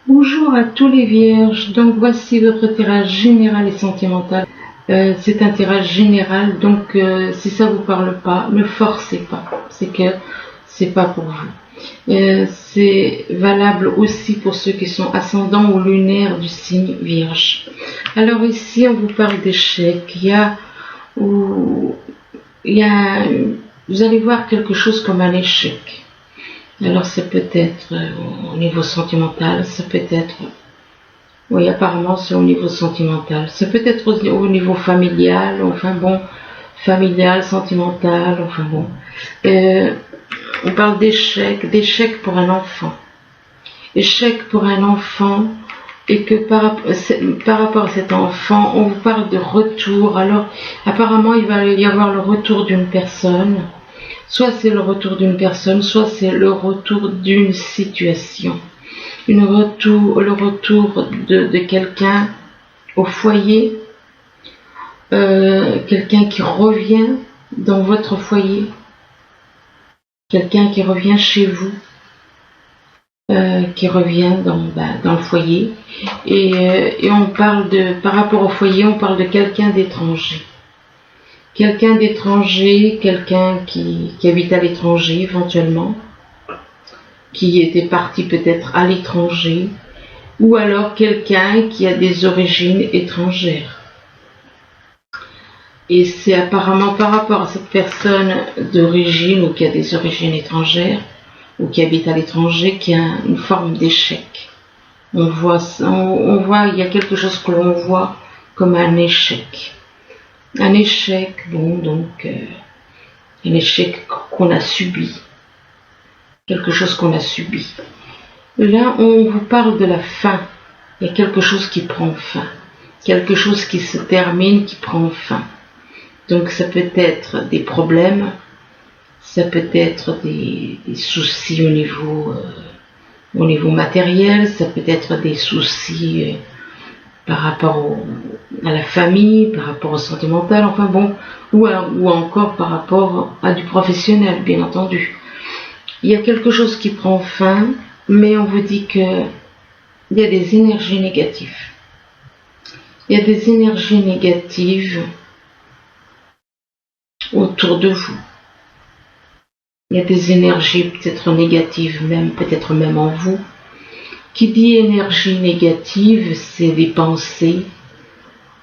Bonjour à tous les vierges, donc voici votre tirage général et sentimental. C'est un tirage général, donc si ça vous parle pas, ne forcez pas, c'est que c'est pas pour vous. C'est valable aussi pour ceux qui sont ascendants ou lunaires du signe vierge. Alors ici on vous parle d'échec, vous allez voir quelque chose comme un échec. Alors ça peut être au niveau sentimental, ça peut être, oui apparemment c'est au niveau sentimental, ça peut être au niveau familial, enfin bon, familial, sentimental, enfin bon. On parle d'échec pour un enfant. Échec pour un enfant et que par rapport à cet enfant, on vous parle de retour. Alors apparemment il va y avoir le retour d'une personne. Soit c'est le retour d'une personne, soit c'est le retour d'une situation. Le retour de quelqu'un au foyer, quelqu'un qui revient dans votre foyer, quelqu'un qui revient chez vous, qui revient dans le foyer. Et on parle par rapport au foyer, on parle de quelqu'un d'étranger. Quelqu'un d'étranger, quelqu'un qui habite à l'étranger éventuellement, qui était parti peut-être à l'étranger, ou alors quelqu'un qui a des origines étrangères. Et c'est apparemment par rapport à cette personne d'origine ou qui a des origines étrangères, ou qui habite à l'étranger, qu'il y a une forme d'échec. On voit, il y a quelque chose que l'on voit comme un échec. Un échec, bon, donc, un échec qu'on a subi. Quelque chose qu'on a subi. Là, on vous parle de la fin. Il y a quelque chose qui prend fin. Quelque chose qui se termine, qui prend fin. Donc, ça peut être des problèmes. Ça peut être des soucis au niveau matériel. Ça peut être des soucis par rapport à la famille, par rapport au sentimental, enfin bon, ou encore par rapport à du professionnel, bien entendu. Il y a quelque chose qui prend fin, mais on vous dit que il y a des énergies négatives. Il y a des énergies négatives autour de vous. Il y a des énergies peut-être négatives, peut-être même en vous. Qui dit énergie négative, c'est des pensées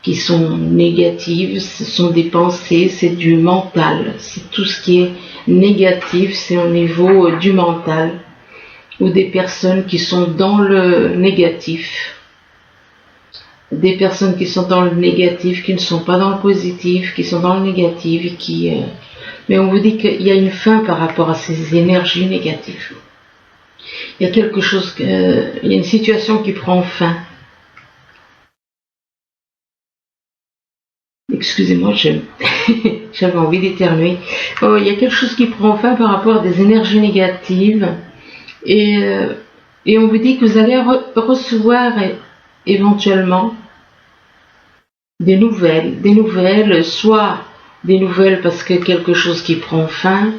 qui sont négatives, ce sont des pensées, c'est du mental. C'est tout ce qui est négatif, c'est au niveau du mental. Ou des personnes qui sont dans le négatif. Des personnes qui sont dans le négatif, qui ne sont pas dans le positif, qui sont dans le négatif, mais on vous dit qu'il y a une fin par rapport à ces énergies négatives. Il y a quelque chose, il y a une situation qui prend fin. Excusez-moi, j'avais envie d'éternuer. Oh, il y a quelque chose qui prend fin par rapport à des énergies négatives. Et on vous dit que vous allez recevoir éventuellement des nouvelles, soit des nouvelles parce que quelque chose qui prend fin,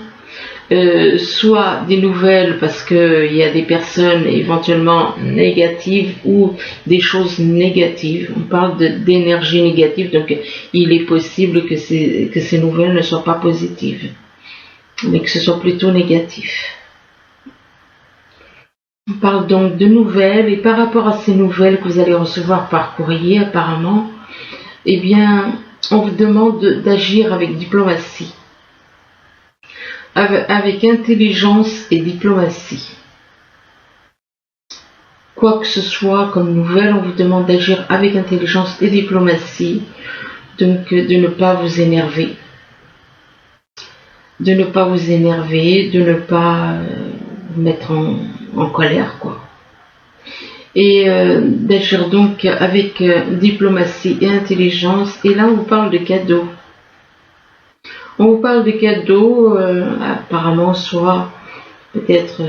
soit des nouvelles parce qu'il y a des personnes éventuellement négatives ou des choses négatives. On parle d'énergie négative, donc il est possible que ces nouvelles ne soient pas positives, mais que ce soit plutôt négatif. On parle donc de nouvelles, et par rapport à ces nouvelles que vous allez recevoir par courrier apparemment, eh bien, on vous demande d'agir avec diplomatie. Avec intelligence et diplomatie. Quoi que ce soit comme nouvelle, on vous demande d'agir avec intelligence et diplomatie, donc de ne pas vous énerver. De ne pas vous énerver, de ne pas vous mettre en colère, quoi. Et d'agir donc avec diplomatie et intelligence. Et là, on vous parle de cadeaux. On vous parle de cadeaux, apparemment, soit peut-être,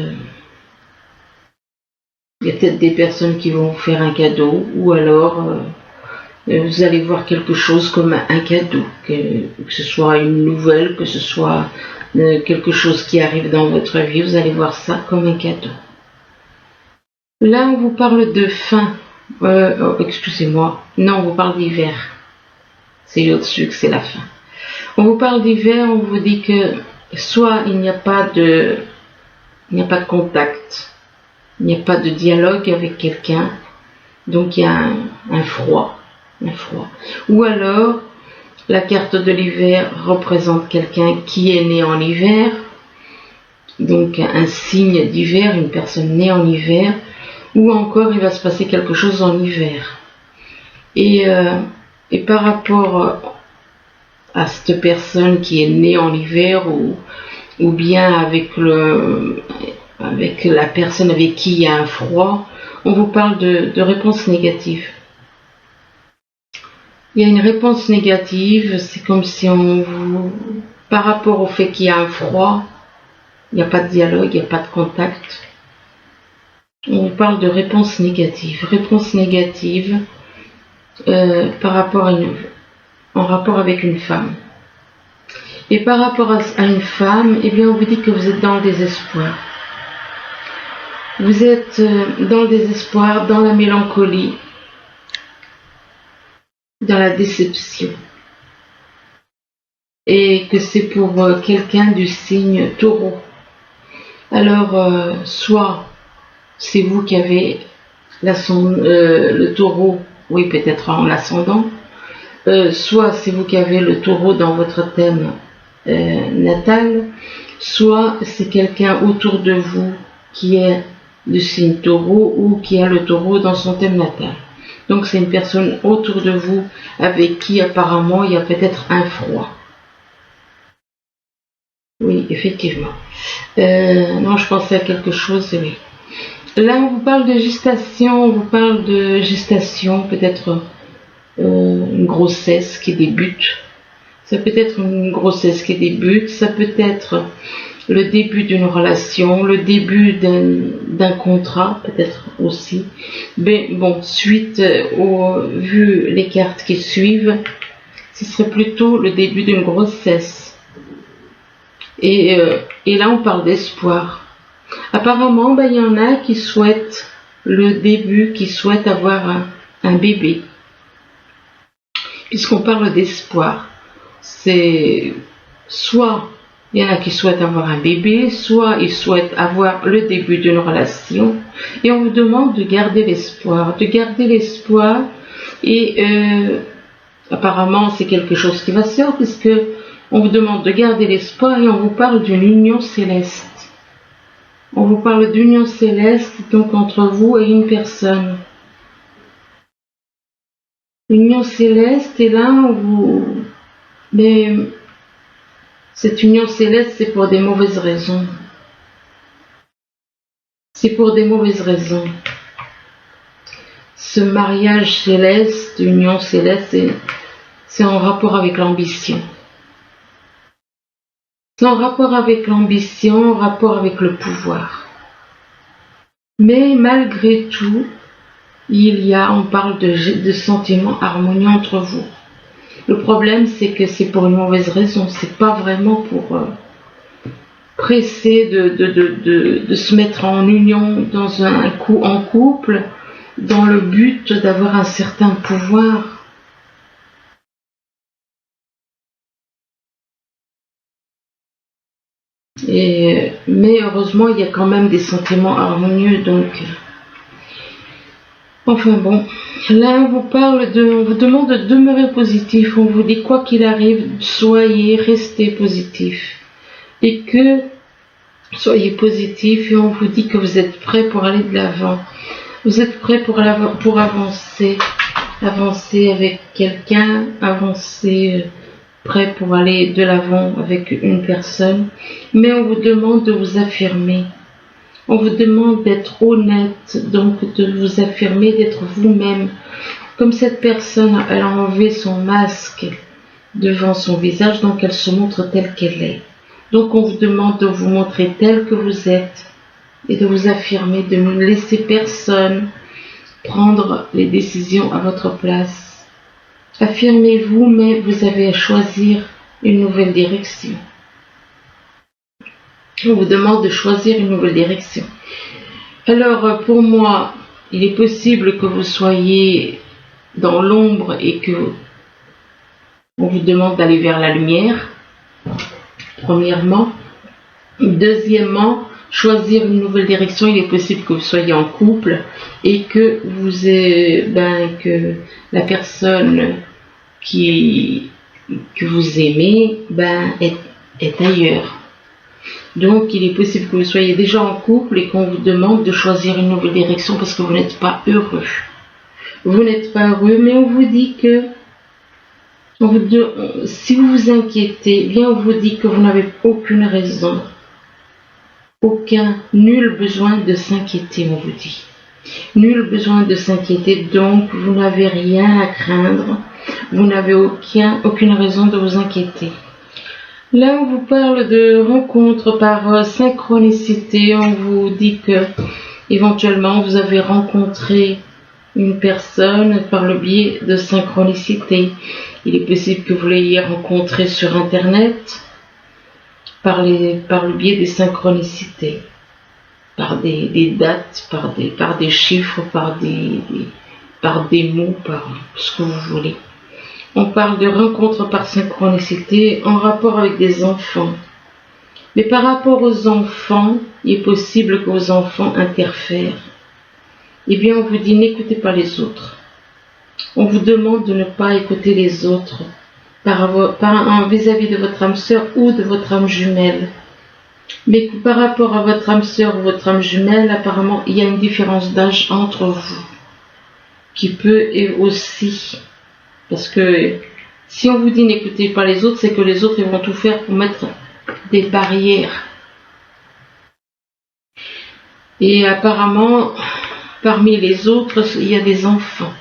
il y a peut-être des personnes qui vont vous faire un cadeau, ou alors vous allez voir quelque chose comme un cadeau, que ce soit une nouvelle, que ce soit quelque chose qui arrive dans votre vie, vous allez voir ça comme un cadeau. Là, on vous parle de fin. Excusez-moi. Non, on vous parle d'hiver. C'est au-dessus que c'est la fin. On vous parle d'hiver, on vous dit que soit il n'y a pas de contact, il n'y a pas de dialogue avec quelqu'un, donc il y a un froid. Ou alors, la carte de l'hiver représente quelqu'un qui est né en hiver, donc un signe d'hiver, une personne née en hiver, ou encore il va se passer quelque chose en hiver. Et par rapport à cette personne qui est née en hiver, ou bien avec la personne avec qui il y a un froid, on vous parle de réponse négative. Il y a une réponse négative, c'est comme si par rapport au fait qu'il y a un froid, il n'y a pas de dialogue, il n'y a pas de contact. On vous parle de réponse négative. Réponse négative en rapport avec une femme. Et par rapport à une femme, eh bien, on vous dit que vous êtes dans le désespoir. Vous êtes dans le désespoir, dans la mélancolie, dans la déception. Et que c'est pour quelqu'un du signe Taureau. Alors, soit c'est vous qui avez le Taureau, oui, peut-être en l'ascendant, soit c'est vous qui avez le Taureau dans votre thème natal, soit c'est quelqu'un autour de vous qui est du signe Taureau ou qui a le Taureau dans son thème natal. Donc c'est une personne autour de vous avec qui apparemment il y a peut-être un froid. Oui, effectivement. Non, je pensais à quelque chose, oui. Là, on vous parle de gestation, peut-être une grossesse qui débute. Ça peut être une grossesse qui débute, ça peut être le début d'une relation, le début d'un contrat, peut-être aussi. Mais bon, vu les cartes qui suivent, ce serait plutôt le début d'une grossesse. Et là, on parle d'espoir. Apparemment, il y en a qui souhaitent qui souhaitent avoir un bébé. Puisqu'on parle d'espoir, c'est soit il y en a qui souhaitent avoir un bébé, soit ils souhaitent avoir le début d'une relation, et on vous demande de garder l'espoir. Et apparemment c'est quelque chose qui va se faire, puisque on vous demande de garder l'espoir et on vous parle d'une union céleste. On vous parle d'union céleste, donc entre vous et une personne. Union céleste, et là, mais cette union céleste, c'est pour des mauvaises raisons. Ce mariage céleste, union céleste, c'est en rapport avec l'ambition. C'est en rapport avec l'ambition, en rapport avec le pouvoir. Mais malgré tout, on parle de sentiments harmonieux entre vous. Le problème, c'est que c'est pour une mauvaise raison. C'est pas vraiment pour presser de se mettre en union en couple, dans le but d'avoir un certain pouvoir. Mais heureusement, il y a quand même des sentiments harmonieux, donc. Enfin bon, là on vous demande de demeurer positif. On vous dit quoi qu'il arrive, restez positif, et soyez positif, et on vous dit que vous êtes prêt pour aller de l'avant. Vous êtes prêt pour avancer avec quelqu'un, prêt pour aller de l'avant avec une personne, mais on vous demande de vous affirmer. On vous demande d'être honnête, donc de vous affirmer, d'être vous-même. Comme cette personne, elle a enlevé son masque devant son visage, donc elle se montre telle qu'elle est. Donc on vous demande de vous montrer tel que vous êtes et de vous affirmer, de ne laisser personne prendre les décisions à votre place. Affirmez-vous, mais vous avez à choisir une nouvelle direction. On vous demande de choisir une nouvelle direction. Alors, pour moi, il est possible que vous soyez dans l'ombre et que on vous demande d'aller vers la lumière, premièrement. Deuxièmement, choisir une nouvelle direction, il est possible que vous soyez en couple et que que la personne que vous aimez est ailleurs. Donc il est possible que vous soyez déjà en couple et qu'on vous demande de choisir une nouvelle direction parce que vous n'êtes pas heureux. Vous n'êtes pas heureux, mais on vous dit que si vous vous inquiétez, bien on vous dit que vous n'avez aucune raison, nul besoin de s'inquiéter, on vous dit. Nul besoin de s'inquiéter, donc vous n'avez rien à craindre, vous n'avez aucune raison de vous inquiéter. Là, on vous parle de rencontres par synchronicité, on vous dit que éventuellement vous avez rencontré une personne par le biais de synchronicité. Il est possible que vous l'ayez rencontré sur Internet par le biais des synchronicités, par des dates, par des chiffres, par des mots, par ce que vous voulez. On parle de rencontres par synchronicité en rapport avec des enfants. Mais par rapport aux enfants, il est possible que vos enfants interfèrent. Eh bien, on vous dit n'écoutez pas les autres. On vous demande de ne pas écouter les autres vis-à-vis de votre âme sœur ou de votre âme jumelle. Mais par rapport à votre âme sœur ou votre âme jumelle, apparemment, il y a une différence d'âge entre vous qui peut aussi... Parce que si on vous dit n'écoutez pas les autres, c'est que les autres ils vont tout faire pour mettre des barrières. Et apparemment, parmi les autres, il y a des enfants.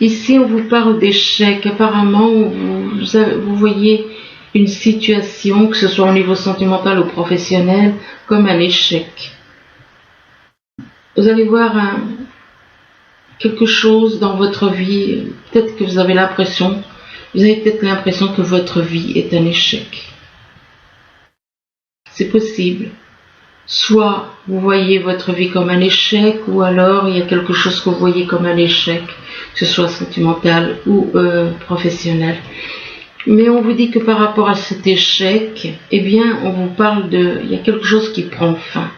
Ici, on vous parle d'échec. Apparemment, vous voyez une situation, que ce soit au niveau sentimental ou professionnel, comme un échec. Vous allez voir quelque chose dans votre vie, peut-être que vous avez l'impression que votre vie est un échec. C'est possible. Soit vous voyez votre vie comme un échec, ou alors il y a quelque chose que vous voyez comme un échec, que ce soit sentimental ou professionnel. Mais on vous dit que par rapport à cet échec, eh bien, on vous parle il y a quelque chose qui prend fin.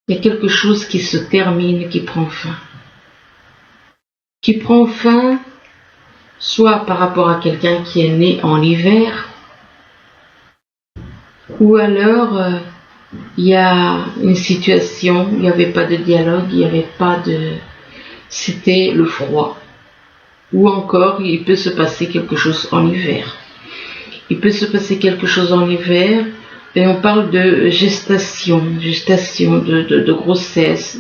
Il y a quelque chose qui se termine, qui prend fin. Qui prend fin, soit par rapport à quelqu'un qui est né en hiver, ou alors il y a une situation, il n'y avait pas de dialogue, c'était le froid. Ou encore, il peut se passer quelque chose en hiver. Il peut se passer quelque chose en hiver, et on parle de gestation, de grossesse,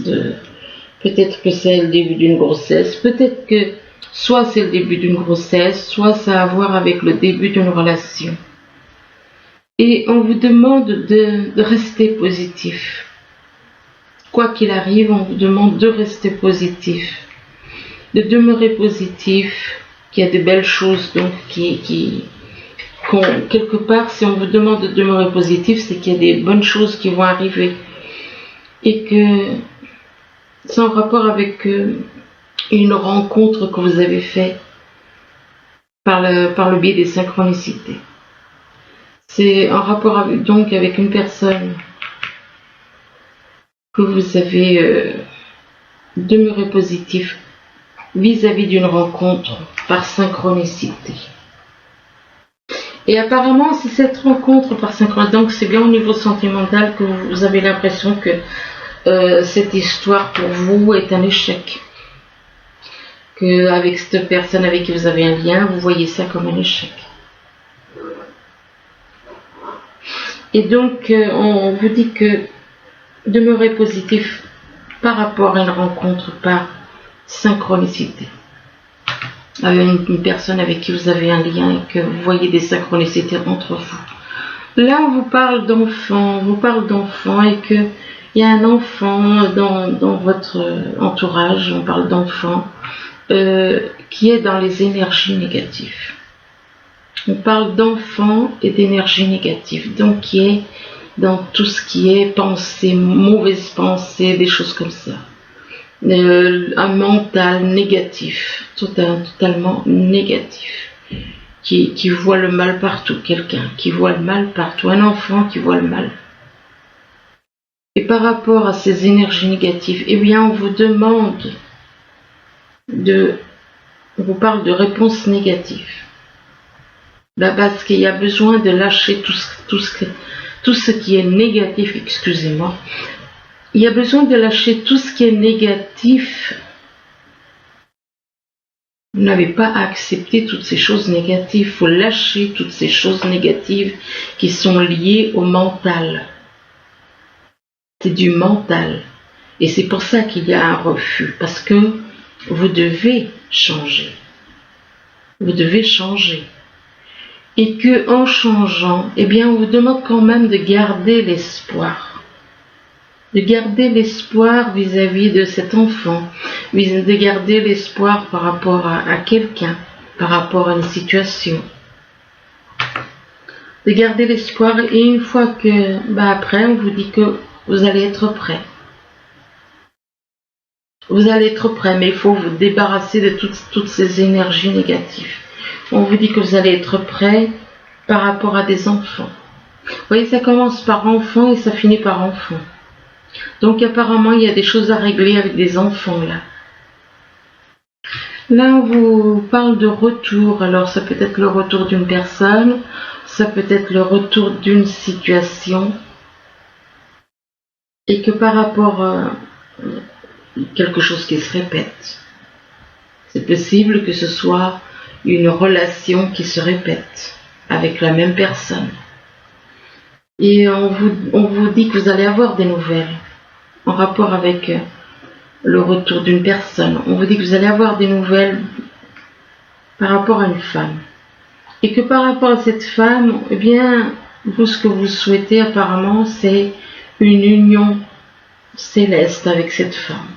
peut-être que c'est le début d'une grossesse, peut-être que soit c'est le début d'une grossesse, soit ça a à voir avec le début d'une relation. Et on vous demande de rester positif. Quoi qu'il arrive, on vous demande de rester positif, de demeurer positif, qu'il y a de belles choses, donc quelque part, si on vous demande de demeurer positif, c'est qu'il y a des bonnes choses qui vont arriver. Et que c'est en rapport avec une rencontre que vous avez faite par le biais des synchronicités. C'est en rapport avec une personne que vous avez demeuré positif vis-à-vis d'une rencontre par synchronicité. Et apparemment, c'est cette rencontre par synchronicité, donc c'est bien au niveau sentimental que vous avez l'impression que cette histoire pour vous est un échec. Qu'avec cette personne avec qui vous avez un lien, vous voyez ça comme un échec. Et donc, on vous dit que demeurez positif par rapport à une rencontre par synchronicité. Avec une personne avec qui vous avez un lien et que vous voyez des synchronicités entre vous. Là, on vous parle d'enfant, et qu'il y a un enfant dans votre entourage, on parle d'enfant, qui est dans les énergies négatives. On parle d'enfant et d'énergie négative, donc qui est dans tout ce qui est pensée, mauvaise pensée, des choses comme ça. Un mental négatif, totalement négatif, qui voit le mal partout, quelqu'un qui voit le mal partout, un enfant qui voit le mal. Et par rapport à ces énergies négatives, eh bien, on vous demande on vous parle de réponses négatives. Là, parce qu'il y a besoin de lâcher tout ce qui est négatif, excusez-moi. Il y a besoin de lâcher tout ce qui est négatif. Vous n'avez pas à accepter toutes ces choses négatives. Il faut lâcher toutes ces choses négatives qui sont liées au mental. C'est du mental. Et c'est pour ça qu'il y a un refus. Parce que vous devez changer. Vous devez changer. Et que en changeant, eh bien, on vous demande quand même de garder l'espoir. De garder l'espoir vis-à-vis de cet enfant. De garder l'espoir par rapport à quelqu'un. Par rapport à une situation. De garder l'espoir et une fois que, après, on vous dit que vous allez être prêt. Vous allez être prêt, mais il faut vous débarrasser de toutes ces énergies négatives. On vous dit que vous allez être prêt par rapport à des enfants. Vous voyez, ça commence par enfant et ça finit par enfant. Donc apparemment, il y a des choses à régler avec des enfants là. Là, on vous parle de retour. Alors ça peut être le retour d'une personne, ça peut être le retour d'une situation. Et que par rapport à quelque chose qui se répète. C'est possible que ce soit une relation qui se répète avec la même personne. Et on vous dit que vous allez avoir des nouvelles en rapport avec le retour d'une personne. On vous dit que vous allez avoir des nouvelles par rapport à une femme. Et que par rapport à cette femme, eh bien, vous, ce que vous souhaitez apparemment, c'est une union céleste avec cette femme.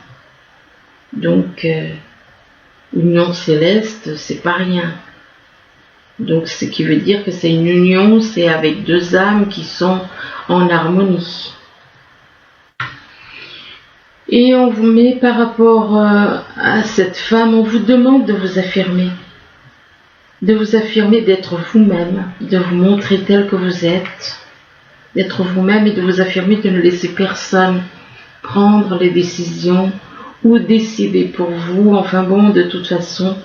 Donc, union céleste, c'est pas rien. Donc, ce qui veut dire que c'est une union, c'est avec deux âmes qui sont en harmonie. Et on vous met par rapport à cette femme, on vous demande de vous affirmer. De vous affirmer, d'être vous-même, de vous montrer tel que vous êtes, d'être vous-même et de vous affirmer, de ne laisser personne prendre les décisions ou décider pour vous. Enfin bon, de toute façon,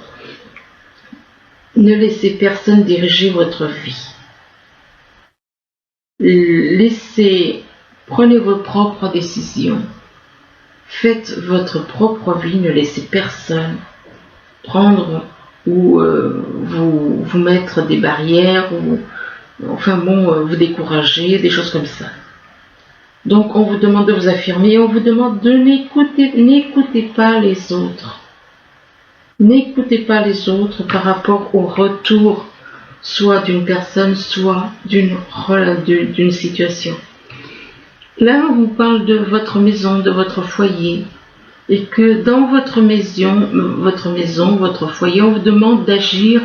ne laissez personne diriger votre vie. Prenez vos propres décisions. Faites votre propre vie, ne laissez personne prendre ou vous mettre des barrières ou vous décourager, des choses comme ça. Donc on vous demande de vous affirmer et on vous demande de n'écoutez pas les autres. N'écoutez pas les autres par rapport au retour soit d'une personne, soit d'une situation. Là, on vous parle de votre maison, de votre foyer, et que dans votre maison, votre foyer, on vous demande d'agir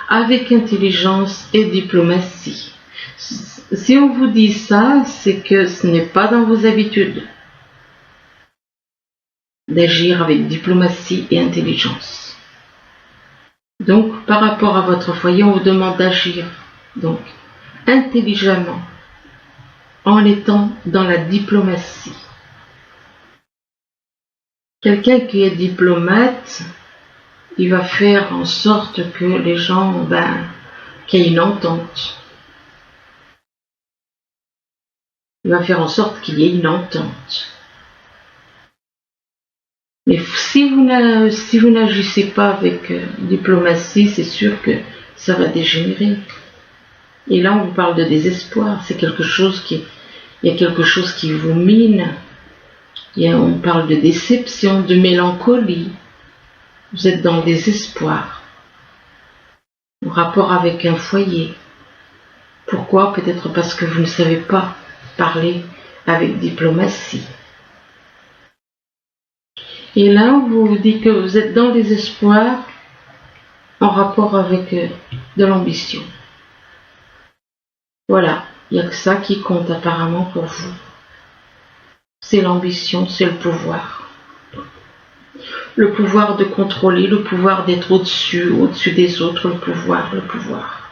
avec intelligence et diplomatie. Si on vous dit ça, c'est que ce n'est pas dans vos habitudes d'agir avec diplomatie et intelligence. Donc, par rapport à votre foyer, on vous demande d'agir donc intelligemment, en étant dans la diplomatie. Quelqu'un qui est diplomate, il va faire en sorte que les gens, qu'il y ait une entente. Il va faire en sorte qu'il y ait une entente. Mais si vous n'agissez pas avec diplomatie, c'est sûr que ça va dégénérer. Et là, on vous parle de désespoir. Il y a quelque chose qui vous mine. On parle de déception, de mélancolie. Vous êtes dans le désespoir. En rapport avec un foyer. Pourquoi? Peut-être parce que vous ne savez pas parler avec diplomatie. Et là, on vous dit que vous êtes dans le désespoir en rapport avec de l'ambition. Voilà. Il n'y a que ça qui compte apparemment pour vous. C'est l'ambition, c'est le pouvoir. Le pouvoir de contrôler, le pouvoir d'être au-dessus des autres, le pouvoir, le pouvoir.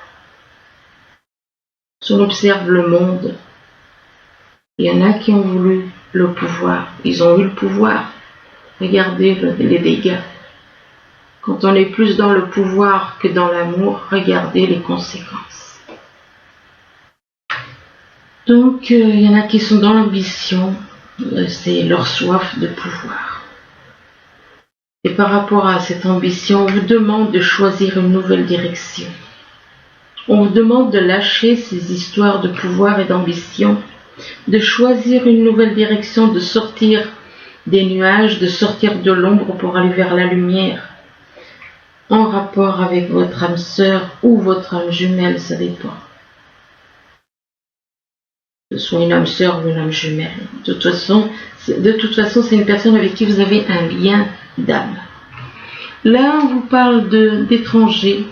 Si on observe le monde, il y en a qui ont voulu le pouvoir, ils ont eu le pouvoir. Regardez les dégâts. Quand on est plus dans le pouvoir que dans l'amour, regardez les conséquences. Donc, il y en a qui sont dans l'ambition, c'est leur soif de pouvoir. Et par rapport à cette ambition, on vous demande de choisir une nouvelle direction. On vous demande de lâcher ces histoires de pouvoir et d'ambition, de choisir une nouvelle direction, de sortir des nuages, de sortir de l'ombre pour aller vers la lumière, en rapport avec votre âme sœur ou votre âme jumelle, ça dépend. Que ce soit une âme sœur ou une âme jumelle. De toute façon, c'est une personne avec qui vous avez un lien d'âme. Là, on vous parle d'étrangers.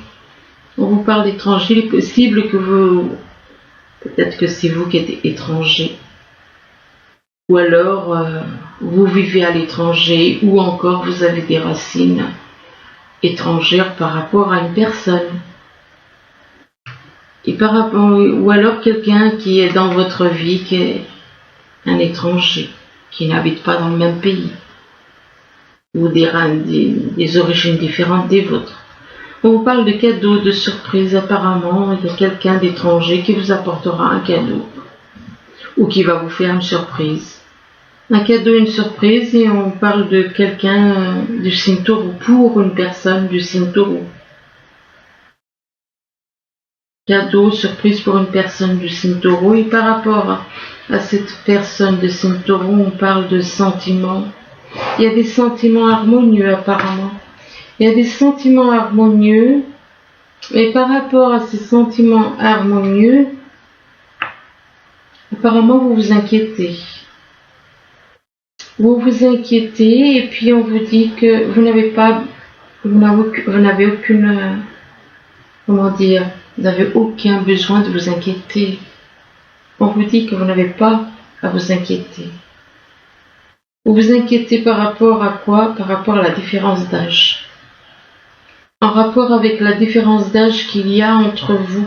On vous parle d'étrangers. Il est possible que peut-être que c'est vous qui êtes étranger. Ou alors, vous vivez à l'étranger, ou encore vous avez des racines étrangères par rapport à une personne. Et ou alors quelqu'un qui est dans votre vie, qui est un étranger, qui n'habite pas dans le même pays, ou des origines différentes des vôtres. On vous parle de cadeaux, de surprises. Apparemment, il y a quelqu'un d'étranger qui vous apportera un cadeau, ou qui va vous faire une surprise. Un cadeau, une surprise, et on parle de quelqu'un du signe Taureau, pour une personne du signe Taureau. Cadeau, surprise pour une personne du signe Taureau, et par rapport à cette personne de signe Taureau, on parle de sentiments. Il y a des sentiments harmonieux apparemment. Il y a des sentiments harmonieux, et par rapport à ces sentiments harmonieux, apparemment vous vous inquiétez. Vous vous inquiétez, et puis on vous dit que vous n'avez aucune, comment dire, vous n'avez aucun besoin de vous inquiéter. On vous dit que vous n'avez pas à vous inquiéter. Vous vous inquiétez par rapport à quoi? Par rapport à la différence d'âge. En rapport avec la différence d'âge qu'il y a entre vous.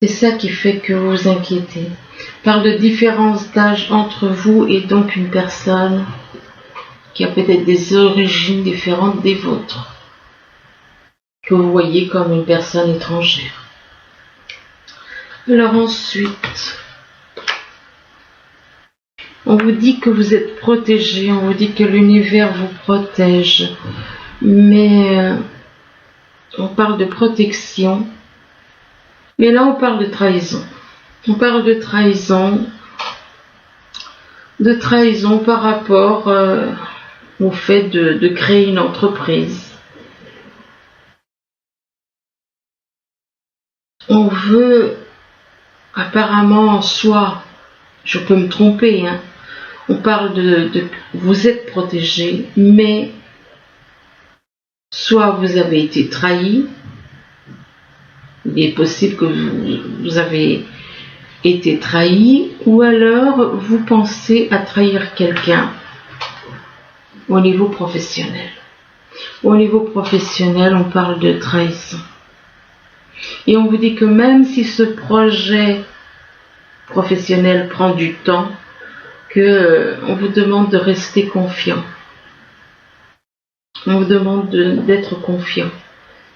C'est ça qui fait que vous vous inquiétez. Parle de différence d'âge entre vous et donc une personne qui a peut-être des origines différentes des vôtres, que vous voyez comme une personne étrangère. Alors ensuite, on vous dit que vous êtes protégé, on vous dit que l'univers vous protège, mais on parle de protection, mais là on parle de trahison. On parle de trahison par rapport au fait de créer une entreprise. On veut apparemment, soit, je peux me tromper, hein, on parle de vous êtes protégé, mais soit vous avez été trahi, il est possible que vous avez été trahi, ou alors vous pensez à trahir quelqu'un au niveau professionnel. Au niveau professionnel, on parle de trahison. Et on vous dit que même si ce projet professionnel prend du temps, on vous demande de rester confiant. On vous demande d'être confiant.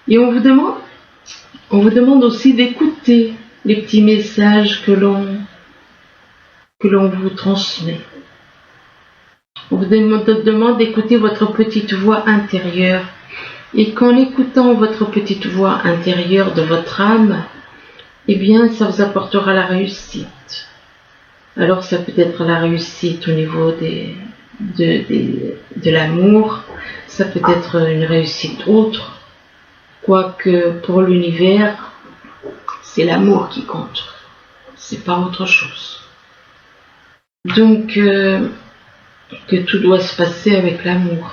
Et on vous demande aussi d'écouter les petits messages que l'on vous transmet. On vous demande d'écouter votre petite voix intérieure. Et qu'en écoutant votre petite voix intérieure de votre âme, eh bien, ça vous apportera la réussite. Alors, ça peut être la réussite au niveau de l'amour, ça peut être une réussite autre, quoique pour l'univers, c'est l'amour qui compte, c'est pas autre chose. Donc, que tout doit se passer avec l'amour.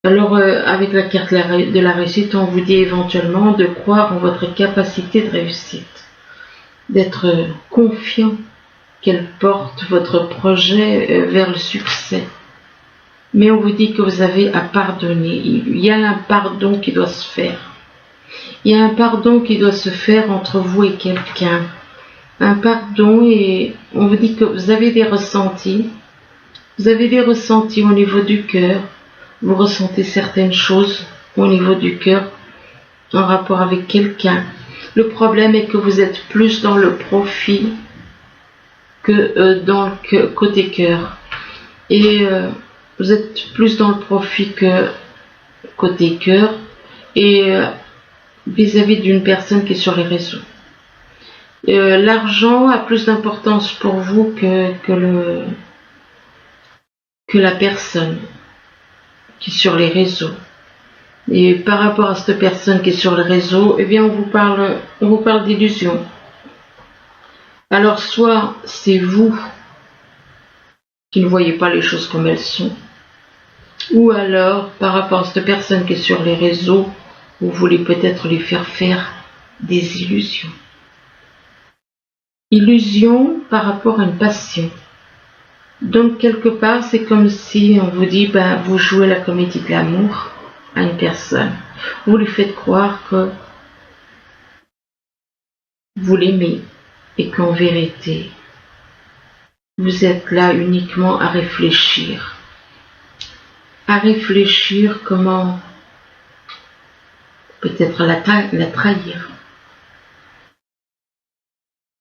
Alors, avec la carte de la réussite, on vous dit éventuellement de croire en votre capacité de réussite, d'être confiant qu'elle porte votre projet vers le succès. Mais on vous dit que vous avez à pardonner. Il y a un pardon qui doit se faire. Il y a un pardon qui doit se faire entre vous et quelqu'un. Un pardon, et on vous dit que vous avez des ressentis. Vous avez des ressentis au niveau du cœur. Vous ressentez certaines choses au niveau du cœur en rapport avec quelqu'un. Le problème est que vous êtes plus dans le profit que dans le côté cœur. Et vous êtes plus dans le profit que côté cœur et vis-à-vis d'une personne qui est sur les réseaux. L'argent a plus d'importance pour vous que la personne qui est sur les réseaux. Et par rapport à cette personne qui est sur le réseau, eh bien on vous parle d'illusion. Alors soit c'est vous qui ne voyez pas les choses comme elles sont, ou alors par rapport à cette personne qui est sur les réseaux, vous voulez peut-être lui faire des illusions. Illusion par rapport à une passion. Donc quelque part c'est comme si on vous dit vous jouez la comédie de l'amour à une personne. Vous lui faites croire que vous l'aimez et qu'en vérité vous êtes là uniquement à réfléchir comment peut-être la trahir.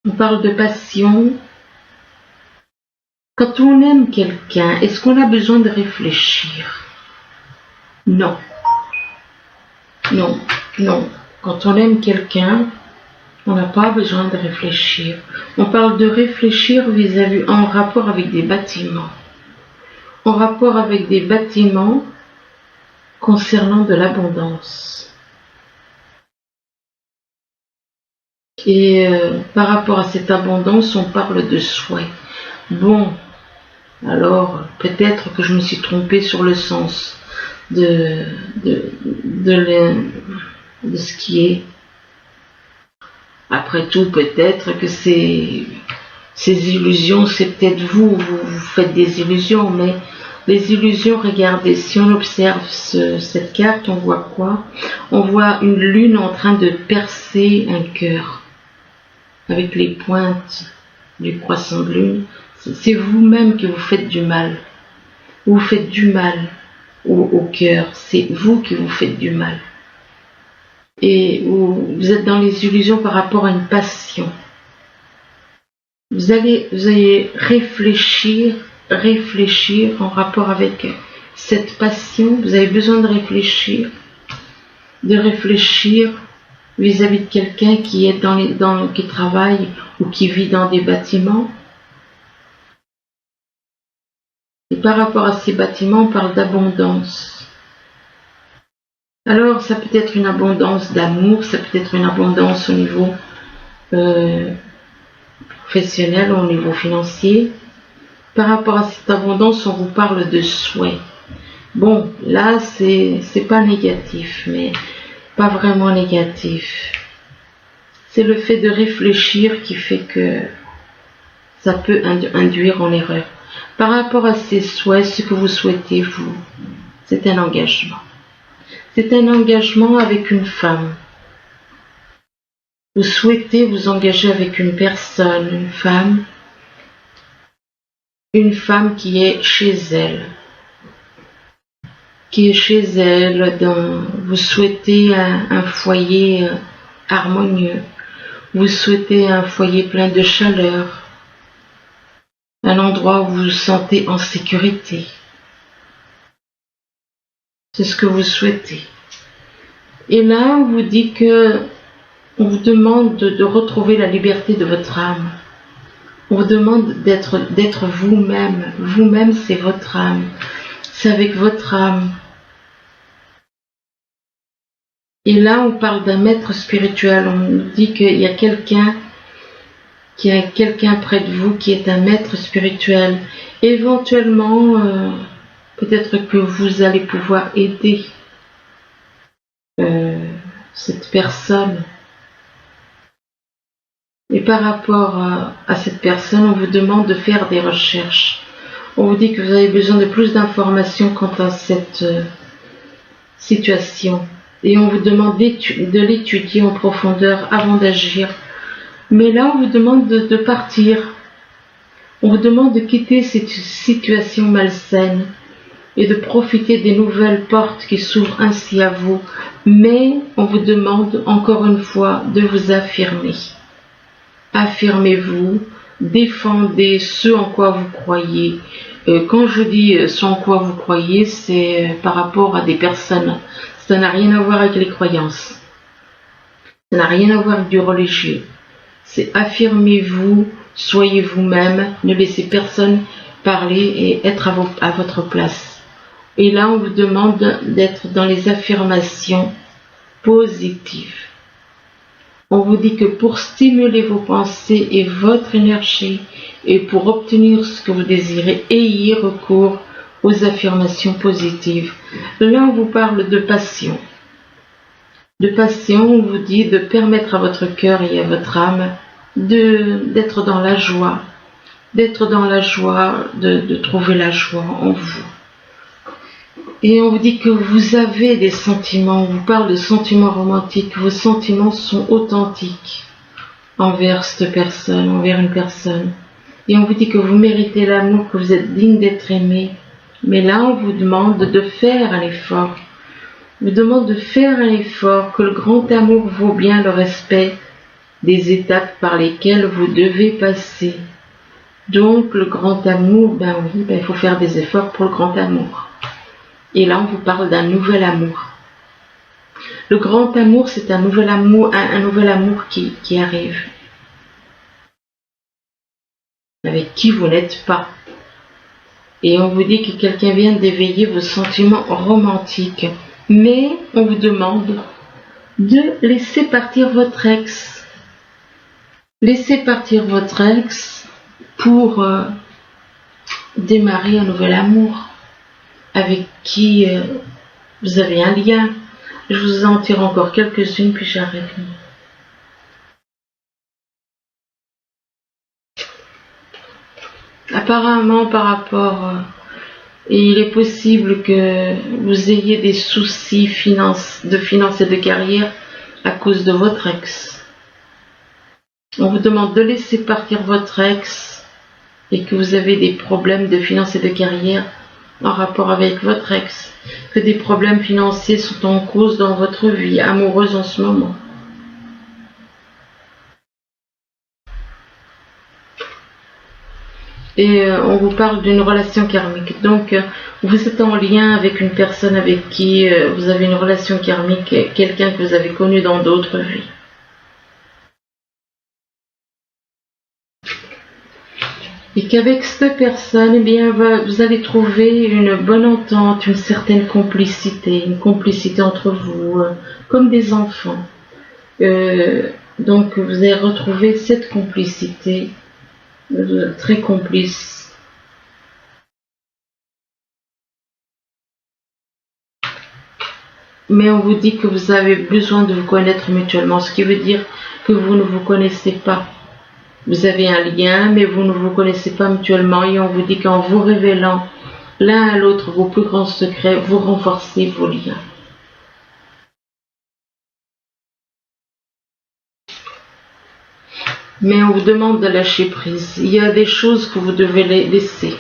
On parle de passion. Quand on aime quelqu'un, est-ce qu'on a besoin de réfléchir? Non. Non, non. Quand on aime quelqu'un, on n'a pas besoin de réfléchir. On parle de réfléchir en rapport avec des bâtiments. En rapport avec des bâtiments concernant de l'abondance. Et par rapport à cette abondance, on parle de souhait. Bon, alors peut-être que je me suis trompée sur le sens de ce qui est. Après tout, peut-être que ces illusions, c'est peut-être vous faites des illusions, mais les illusions, regardez, si on observe cette carte, on voit quoi? On voit une lune en train de percer un cœur, avec les pointes du croissant de lune. C'est vous-même qui vous faites du mal. Vous faites du mal au cœur, c'est vous qui vous faites du mal. Et vous êtes dans les illusions par rapport à une passion. Vous allez réfléchir en rapport avec cette passion. Vous avez besoin de réfléchir vis-à-vis de quelqu'un qui est qui travaille ou qui vit dans des bâtiments. Et par rapport à ces bâtiments, on parle d'abondance. Alors, ça peut être une abondance d'amour, ça peut être une abondance au niveau professionnel, au niveau financier. Par rapport à cette abondance, on vous parle de souhait. Bon, là, c'est pas négatif, mais pas vraiment négatif. C'est le fait de réfléchir qui fait que ça peut induire en erreur. Par rapport à ces souhaits, ce que vous souhaitez, vous, c'est un engagement. C'est un engagement avec une femme. Vous souhaitez vous engager avec une personne, une femme qui est chez elle. Vous souhaitez un foyer harmonieux. Vous souhaitez un foyer plein de chaleur. Un endroit où vous vous sentez en sécurité. C'est ce que vous souhaitez. Et là, on vous dit que on vous demande de retrouver la liberté de votre âme. On vous demande d'être vous-même. Vous-même, c'est votre âme. C'est avec votre âme. Et là, on parle d'un maître spirituel. On nous dit qu'il y a quelqu'un près de vous qui est un maître spirituel. Éventuellement, Peut-être que vous allez pouvoir aider cette personne. Et par rapport à cette personne, on vous demande de faire des recherches. On vous dit que vous avez besoin de plus d'informations quant à cette situation. Et on vous demande de l'étudier en profondeur avant d'agir. Mais là, on vous demande de partir. On vous demande de quitter cette situation malsaine et de profiter des nouvelles portes qui s'ouvrent ainsi à vous. Mais on vous demande encore une fois de vous affirmer. Affirmez-vous, défendez ce en quoi vous croyez. Quand je dis ce en quoi vous croyez, c'est par rapport à des personnes. Ça n'a rien à voir avec les croyances. Ça n'a rien à voir avec du religieux. C'est affirmez-vous, soyez vous-même, ne laissez personne parler et être à votre place. Et là, on vous demande d'être dans les affirmations positives. On vous dit que pour stimuler vos pensées et votre énergie et pour obtenir ce que vous désirez, ayez recours aux affirmations positives. Là, on vous parle de passion. De passion, on vous dit de permettre à votre cœur et à votre âme d'être dans la joie, de trouver la joie en vous. Et on vous dit que vous avez des sentiments, on vous parle de sentiments romantiques, vos sentiments sont authentiques envers cette personne, envers une personne. Et on vous dit que vous méritez l'amour, que vous êtes digne d'être aimé. Mais là, on vous demande de faire un effort. On vous demande de faire un effort, que le grand amour vaut bien le respect des étapes par lesquelles vous devez passer. Donc, le grand amour, il faut faire des efforts pour le grand amour. Et là, on vous parle d'un nouvel amour. Le grand amour, c'est un nouvel amour qui arrive. Avec qui vous n'êtes pas. Et on vous dit que quelqu'un vient d'éveiller vos sentiments romantiques. Mais on vous demande de laisser partir votre ex. Laissez partir votre ex pour démarrer un nouvel amour avec qui vous avez un lien. Je vous en tire encore quelques-unes puis j'arrête. Apparemment par rapport et il est possible que vous ayez des soucis de finances et de carrière à cause de votre ex. On vous demande de laisser partir votre ex et que vous avez des problèmes de finances et de carrière en rapport avec votre ex, que des problèmes financiers sont en cause dans votre vie amoureuse en ce moment. Et on vous parle d'une relation karmique. Donc, vous êtes en lien avec une personne avec qui vous avez une relation karmique, quelqu'un que vous avez connu dans d'autres vies. Et qu'avec cette personne, eh bien, vous allez trouver une bonne entente, une certaine complicité, une complicité entre vous, comme des enfants. Donc, vous allez retrouver cette complicité très complice. Mais on vous dit que vous avez besoin de vous connaître mutuellement, ce qui veut dire que vous ne vous connaissez pas. Vous avez un lien, mais vous ne vous connaissez pas mutuellement et on vous dit qu'en vous révélant l'un à l'autre vos plus grands secrets, vous renforcez vos liens. Mais on vous demande de lâcher prise. Il y a des choses que vous devez laisser.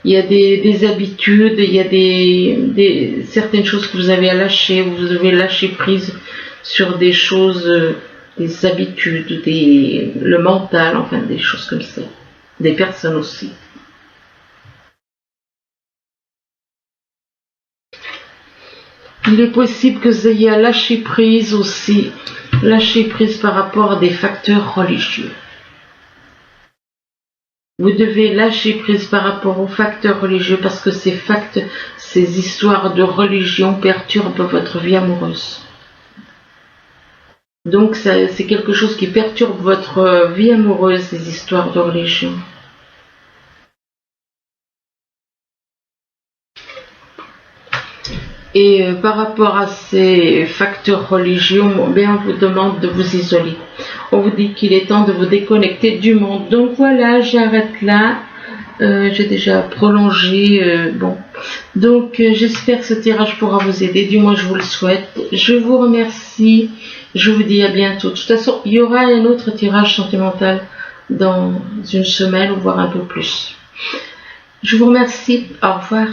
Il y a des habitudes, il y a certaines choses que vous avez à lâcher. Vous devez lâcher prise sur des choses, des habitudes, le mental, enfin des choses comme ça. Des personnes aussi. Il est possible que vous ayez à lâcher prise aussi. Lâcher prise par rapport à des facteurs religieux. Vous devez lâcher prise par rapport aux facteurs religieux parce que ces histoires de religion perturbent votre vie amoureuse. Donc c'est quelque chose qui perturbe votre vie amoureuse, ces histoires de religion. Et par rapport à ces facteurs religieux, bien, on vous demande de vous isoler. On vous dit qu'il est temps de vous déconnecter du monde. Donc voilà, j'arrête là. J'ai déjà prolongé. Bon. Donc j'espère que ce tirage pourra vous aider. Du moins, je vous le souhaite. Je vous remercie. Je vous dis à bientôt. De toute façon, il y aura un autre tirage sentimental dans une semaine, ou voire un peu plus. Je vous remercie. Au revoir.